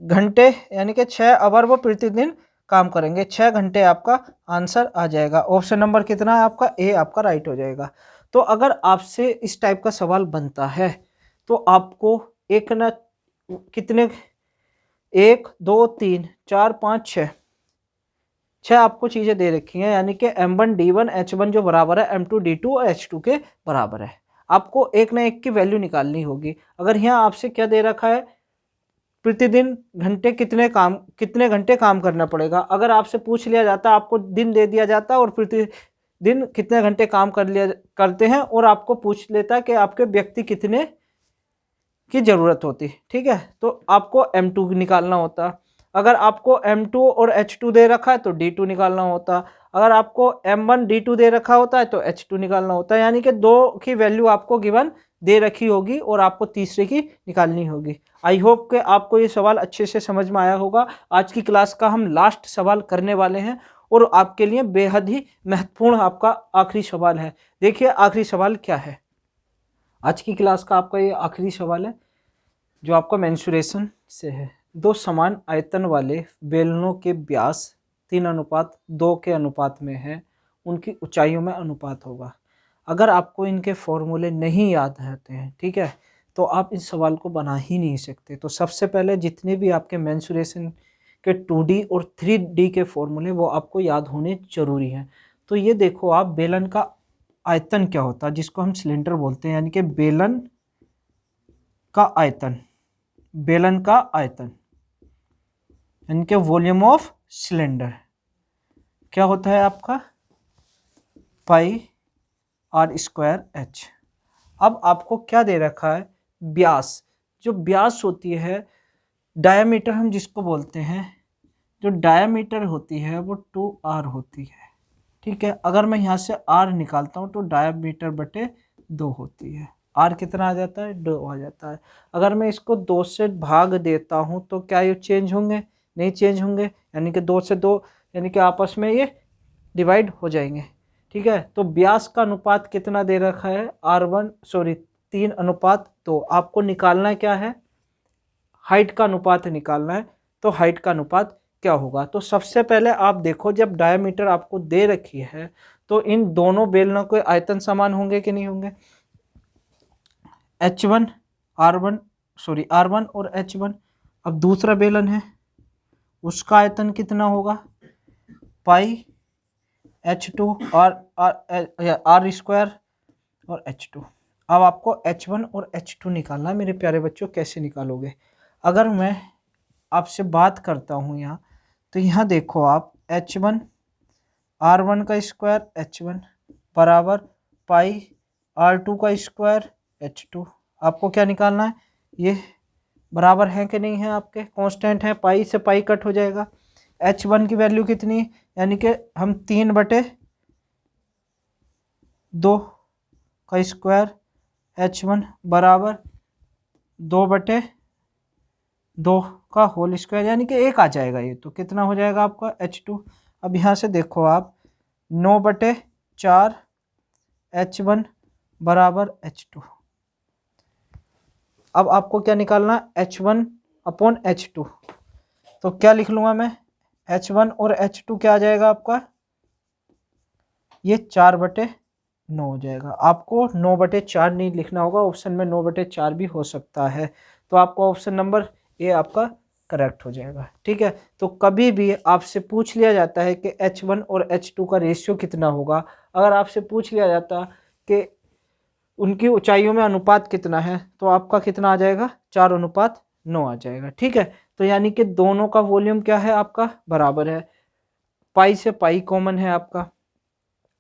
घंटे, यानी कि 6 आवर वो प्रतिदिन काम करेंगे, 6 घंटे आपका आंसर आ जाएगा। ऑप्शन नंबर कितना है आपका, ए आपका राइट हो जाएगा। तो अगर आपसे इस टाइप का सवाल बनता है तो आपको एक ना कितने 1 2 3 4 5 6 आपको चीज़ें दे रखी हैं, यानी कि M1 D1 H1 जो बराबर है M2 D2 और H2 के बराबर है। आपको एक ना एक की वैल्यू निकालनी होगी। अगर यहाँ आपसे क्या दे रखा है प्रतिदिन कितने घंटे काम करना पड़ेगा, अगर आपसे पूछ लिया जाता, आपको दिन दे दिया जाता और प्रतिदिन कितने घंटे काम करते हैं और आपको पूछ लेता कि आपके व्यक्ति कितने की ज़रूरत होती, ठीक है, तो आपको M2 निकालना होता। अगर आपको M2 और H2 दे रखा है तो D2 निकालना होता। अगर आपको M1 D2 दे रखा होता है तो H2 निकालना होता है, यानी कि 2 की वैल्यू आपको गिवन दे रखी होगी और आपको तीसरे की निकालनी होगी। आई होप कि आपको ये सवाल अच्छे से समझ में आया होगा। आज की क्लास का हम लास्ट सवाल करने वाले हैं और आपके लिए बेहद ही महत्वपूर्ण आपका आखिरी सवाल है। देखिए आखिरी सवाल क्या है, आज की क्लास का आपका ये आखिरी सवाल है जो आपका मेंसुरेशन से है। 2 समान आयतन वाले बेलनों के व्यास 3:2 के अनुपात में है, उनकी ऊंचाइयों में अनुपात होगा। अगर आपको इनके फॉर्मूले नहीं याद रहते हैं, ठीक है, तो आप इस सवाल को बना ही नहीं सकते। तो सबसे पहले जितने भी आपके मेंसुरेशन के 2D और 3D के फॉर्मूले वो आपको याद होने जरूरी हैं। तो ये देखो आप, बेलन का आयतन क्या होता है जिसको हम सिलेंडर बोलते हैं, यानी कि बेलन का आयतन, बेलन का आयतन यानी कि वॉल्यूम ऑफ सिलेंडर क्या होता है आपका πr²h। अब आपको क्या दे रखा है व्यास, जो व्यास होती है डायामीटर हम जिसको बोलते हैं, जो डायामीटर होती है वो 2r होती है, ठीक है। अगर मैं यहाँ से r निकालता हूँ तो डायामीटर बटे 2 होती है, r कितना आ जाता है 2 आ जाता है। अगर मैं इसको 2 से भाग देता हूँ तो क्या ये चेंज होंगे, नहीं चेंज होंगे, यानी कि 2 से 2 यानी कि आपस में ये डिवाइड हो जाएंगे, ठीक है। तो व्यास का अनुपात कितना दे रखा है 3:2। आपको निकालना क्या है, हाइट का अनुपात निकालना है। तो हाइट का अनुपात क्या होगा, तो सबसे पहले आप देखो जब डायमीटर आपको दे रखी है तो इन दोनों बेलनों के आयतन समान होंगे कि नहीं होंगे। R1 और H1। अब दूसरा बेलन है उसका आयतन कितना होगा πh2 और r² और H2। अब आपको H1 और H2 निकालना है मेरे प्यारे बच्चों। कैसे निकालोगे, अगर मैं आपसे बात करता हूँ यहाँ तो यहाँ देखो आप H1 R1 का स्क्वायर H1 बराबर पाई R2 का स्क्वायर H2। आपको क्या निकालना है, ये बराबर है कि नहीं है, आपके कांस्टेंट है, पाई से पाई कट हो जाएगा। H1 की वैल्यू कितनी, यानी कि हम 3/2 का स्क्वायर H1 बराबर 2/2 का होल स्क्वायर, यानी कि 1 आ जाएगा। ये तो कितना हो जाएगा आपका H2। अब यहाँ से देखो आप 9/4 H1 बराबर H2। अब आपको क्या निकालना, H1/H2। तो क्या लिख लूँगा मैं, H1 और H2 क्या आ जाएगा आपका, ये 4/9 हो जाएगा। आपको 9/4 नहीं लिखना होगा, ऑप्शन में 9/4 भी हो सकता है। तो आपको ऑप्शन नंबर ए आपका करेक्ट हो जाएगा। ठीक है, तो कभी भी आपसे पूछ लिया जाता है कि H1 और H2 का रेशियो कितना होगा, अगर आपसे पूछ लिया जाता कि उनकी ऊंचाइयों में अनुपात कितना है, तो आपका कितना आ जाएगा, 4:9 आ जाएगा। ठीक है, तो यानी कि दोनों का वॉल्यूम क्या है आपका, बराबर है। पाई से पाई कॉमन है आपका।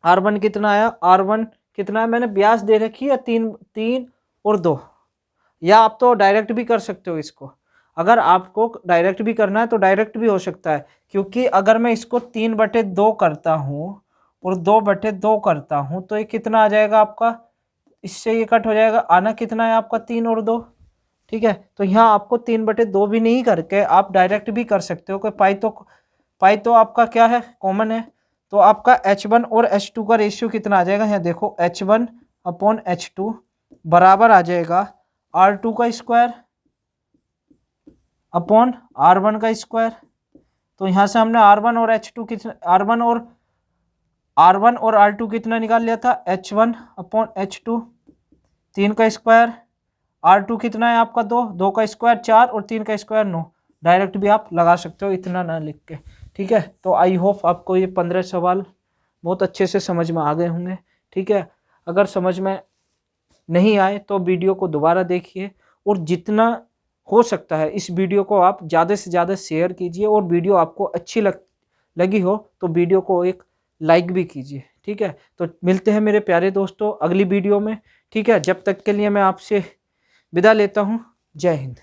R1 कितना आया, R1 कितना है, मैंने ब्यास दे रखी है 3 और 2, या आप तो डायरेक्ट भी कर सकते हो इसको। अगर आपको डायरेक्ट भी करना है तो डायरेक्ट भी हो सकता है, क्योंकि अगर मैं इसको 3/2 करता हूँ और 2/2 करता हूँ तो ये कितना आ जाएगा आपका, इससे ये कट हो जाएगा। आना कितना है आपका, 3 और 2। ठीक है, तो यहाँ आपको 3/2 भी नहीं करके आप डायरेक्ट भी कर सकते हो कि पाई तो आपका क्या है, कॉमन है। तो आपका H1 और H2 का रेशियो कितना आ जाएगा, यहाँ देखो H1/H2 बराबर आ जाएगा R2 का स्क्वायर अपॉन R1 का स्क्वायर। तो यहाँ से हमने R1 और H2 कितना, R1 और R2 कितना निकाल लिया था, H1/H2 3 का स्क्वायर, R2 कितना है आपका 2 का स्क्वायर 4 और 3 का स्क्वायर 9। डायरेक्ट भी आप लगा सकते हो, इतना ना लिख के। ठीक है, तो आई होप आपको ये 15 सवाल बहुत अच्छे से समझ में आ गए होंगे। ठीक है, अगर समझ में नहीं आए तो वीडियो को दोबारा देखिए, और जितना हो सकता है इस वीडियो को आप ज़्यादा से ज़्यादा शेयर कीजिए, और वीडियो आपको अच्छी लगी हो तो वीडियो को एक लाइक भी कीजिए। ठीक है, तो मिलते हैं मेरे प्यारे दोस्तों अगली वीडियो में। ठीक है, जब तक के लिए मैं आपसे विदा लेता हूँ। जय हिंद।